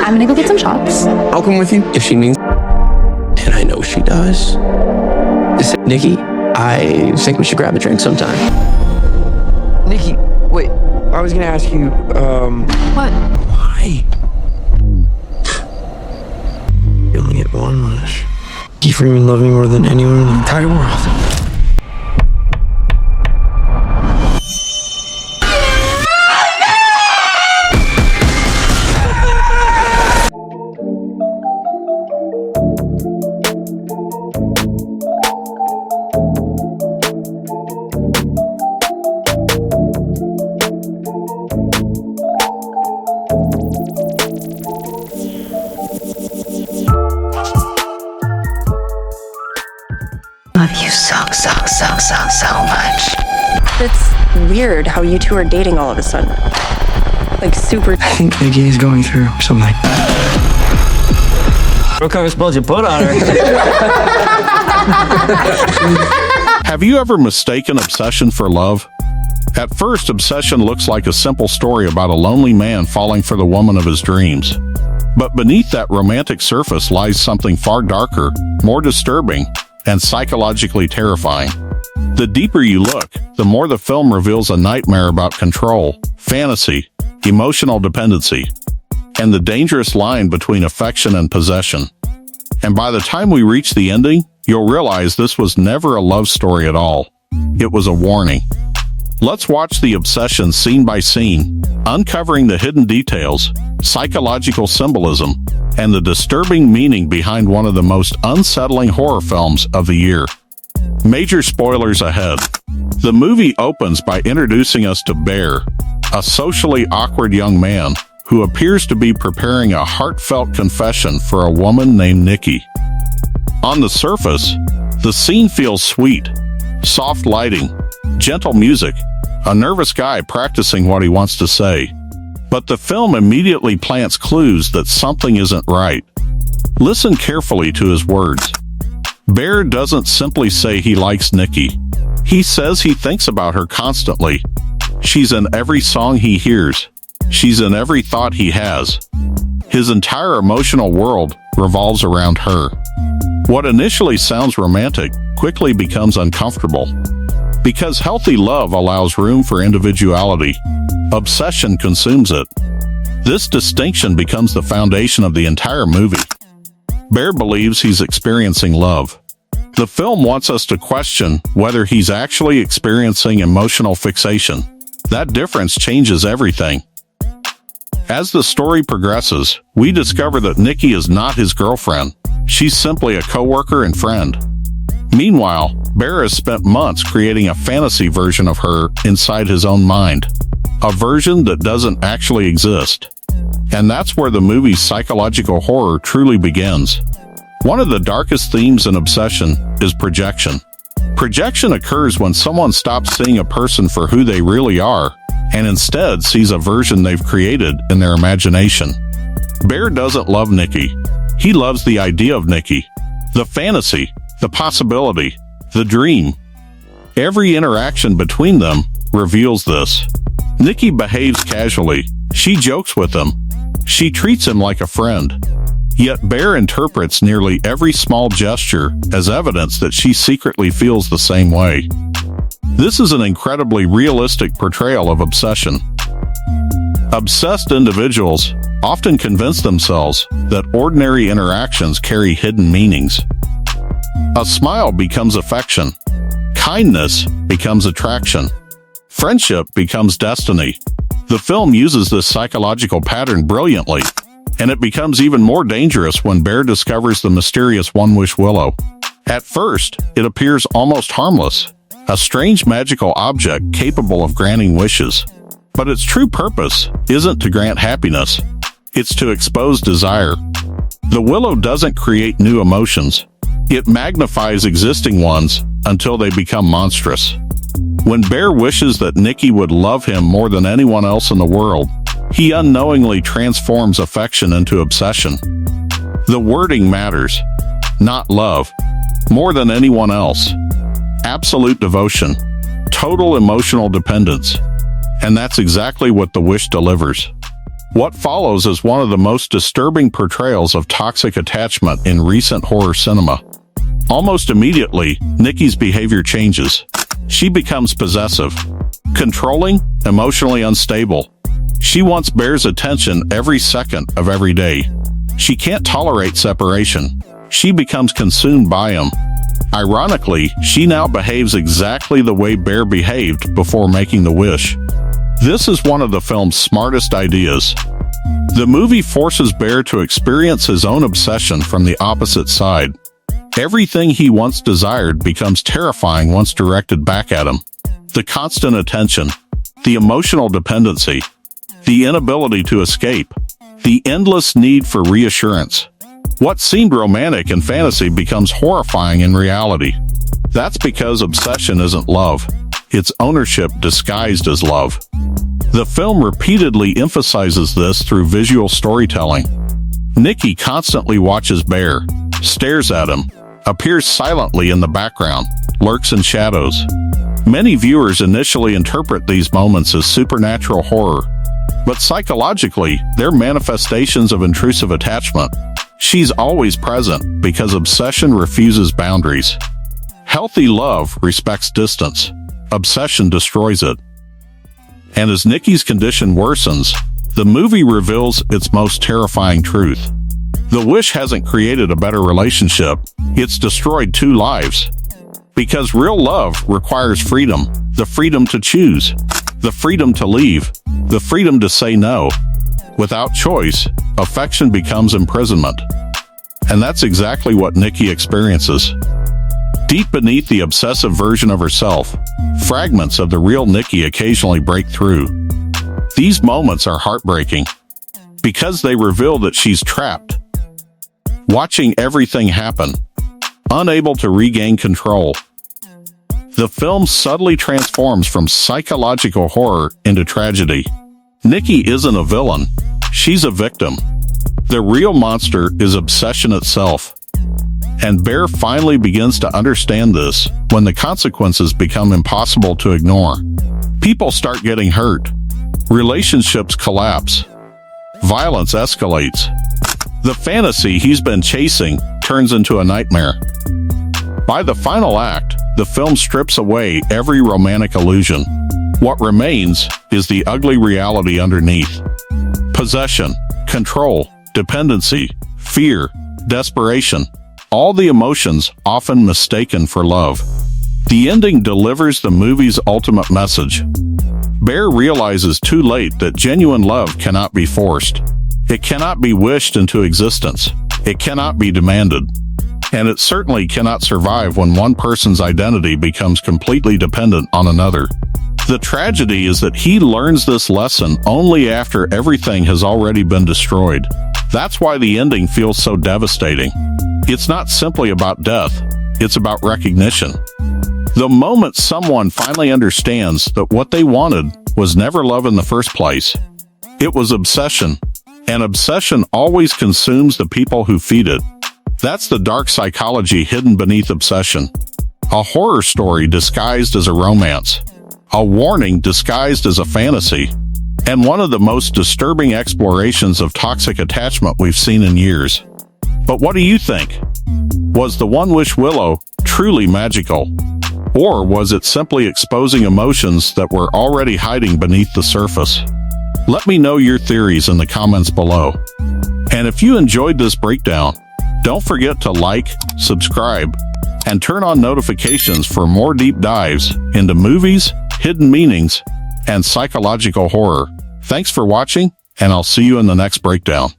I'm gonna go get some shots. I'll come with you if she means. And I know she does. Nikki, I think we should grab a drink sometime. Nikki, wait. I was gonna ask you, What? why? You only get one wish. Do you freaking love me more than anyone in the entire world? Love you so much. It's weird how you two are dating all of a sudden. Like super. I think Nikki is going through something. What kind of spells you put on her? Have you ever mistaken obsession for love? At first, obsession looks like a simple story about a lonely man falling for the woman of his dreams. But beneath that romantic surface lies something far darker, more disturbing, and psychologically terrifying. The deeper you look, the more the film reveals a nightmare about control, fantasy, emotional dependency, and the dangerous line between affection and possession. And by the time we reach the ending, you'll realize this was never a love story at all. It was a warning. Let's watch the obsession scene by scene, uncovering the hidden details, psychological symbolism, and the disturbing meaning behind one of the most unsettling horror films of the year. Major spoilers ahead. The movie opens by introducing us to Bear, a socially awkward young man who appears to be preparing a heartfelt confession for a woman named Nikki. On the surface, the scene feels sweet. Soft lighting, gentle music, a nervous guy practicing what he wants to say. But the film immediately plants clues that something isn't right. Listen carefully to his words. Bear doesn't simply say he likes Nikki. He says he thinks about her constantly. She's in every song he hears. She's in every thought he has. His entire emotional world revolves around her. What initially sounds romantic quickly becomes uncomfortable. Because healthy love allows room for individuality, obsession consumes it. This distinction becomes the foundation of the entire movie. Bear believes he's experiencing love. The film wants us to question whether he's actually experiencing emotional fixation. That difference changes everything. As the story progresses, we discover that Nikki is not his girlfriend. She's simply a coworker and friend. Meanwhile, Bear has spent months creating a fantasy version of her inside his own mind. A version that doesn't actually exist. And that's where the movie's psychological horror truly begins. One of the darkest themes in obsession is projection. Projection occurs when someone stops seeing a person for who they really are, and instead sees a version they've created in their imagination. Bear doesn't love Nikki. He loves the idea of Nikki, the fantasy, the possibility, the dream. Every interaction between them reveals this. Nikki behaves casually. She jokes with him. She treats him like a friend. Yet Bear interprets nearly every small gesture as evidence that she secretly feels the same way. This is an incredibly realistic portrayal of obsession. Obsessed individuals often convince themselves that ordinary interactions carry hidden meanings. A smile becomes affection. Kindness becomes attraction. Friendship becomes destiny. The film uses this psychological pattern brilliantly, and it becomes even more dangerous when Bear discovers the mysterious one-wish willow. At first, it appears almost harmless, a strange magical object capable of granting wishes. But its true purpose isn't to grant happiness. It's to expose desire. The willow doesn't create new emotions. It magnifies existing ones until they become monstrous. When Bear wishes that Nikki would love him more than anyone else in the world, he unknowingly transforms affection into obsession. The wording matters. Not love. More than anyone else. Absolute devotion. Total emotional dependence. And that's exactly what the wish delivers. What follows is one of the most disturbing portrayals of toxic attachment in recent horror cinema. Almost immediately, Nikki's behavior changes. She becomes possessive, controlling, emotionally unstable. She wants Bear's attention every second of every day. She can't tolerate separation. She becomes consumed by him. Ironically, she now behaves exactly the way Bear behaved before making the wish. This is one of the film's smartest ideas. The movie forces Bear to experience his own obsession from the opposite side. Everything he once desired becomes terrifying once directed back at him. The constant attention, the emotional dependency, the inability to escape, the endless need for reassurance. What seemed romantic in fantasy becomes horrifying in reality. That's because obsession isn't love. It's ownership disguised as love. The film repeatedly emphasizes this through visual storytelling. Nikki constantly watches Bear, stares at him, appears silently in the background, lurks in shadows. Many viewers initially interpret these moments as supernatural horror, but psychologically, they're manifestations of intrusive attachment. She's always present because obsession refuses boundaries. Healthy love respects distance. Obsession destroys it. And as Nikki's condition worsens, the movie reveals its most terrifying truth. The wish hasn't created a better relationship, it's destroyed 2 lives. Because real love requires freedom, the freedom to choose, the freedom to leave, the freedom to say no. Without choice, affection becomes imprisonment. And that's exactly what Nikki experiences. Deep beneath the obsessive version of herself, fragments of the real Nikki occasionally break through. These moments are heartbreaking because they reveal that she's trapped, watching everything happen, unable to regain control. The film subtly transforms from psychological horror into tragedy. Nikki isn't a villain, she's a victim. The real monster is obsession itself. And Bear finally begins to understand this when the consequences become impossible to ignore. People start getting hurt. Relationships collapse. Violence escalates. The fantasy he's been chasing turns into a nightmare. By the final act, the film strips away every romantic illusion. What remains is the ugly reality underneath. Possession, control, dependency, fear, desperation. All the emotions often mistaken for love. The ending delivers the movie's ultimate message. Bear realizes too late that genuine love cannot be forced. It cannot be wished into existence. It cannot be demanded. And it certainly cannot survive when one person's identity becomes completely dependent on another. The tragedy is that he learns this lesson only after everything has already been destroyed. That's why the ending feels so devastating. It's not simply about death, it's about recognition. The moment someone finally understands that what they wanted was never love in the first place, it was obsession, and obsession always consumes the people who feed it. That's the dark psychology hidden beneath obsession. A horror story disguised as a romance, a warning disguised as a fantasy, and one of the most disturbing explorations of toxic attachment we've seen in years. But what do you think? Was the One Wish Willow truly magical? Or was it simply exposing emotions that were already hiding beneath the surface? Let me know your theories in the comments below. And if you enjoyed this breakdown, don't forget to like, subscribe, and turn on notifications for more deep dives into movies, hidden meanings, and psychological horror. Thanks for watching, and I'll see you in the next breakdown.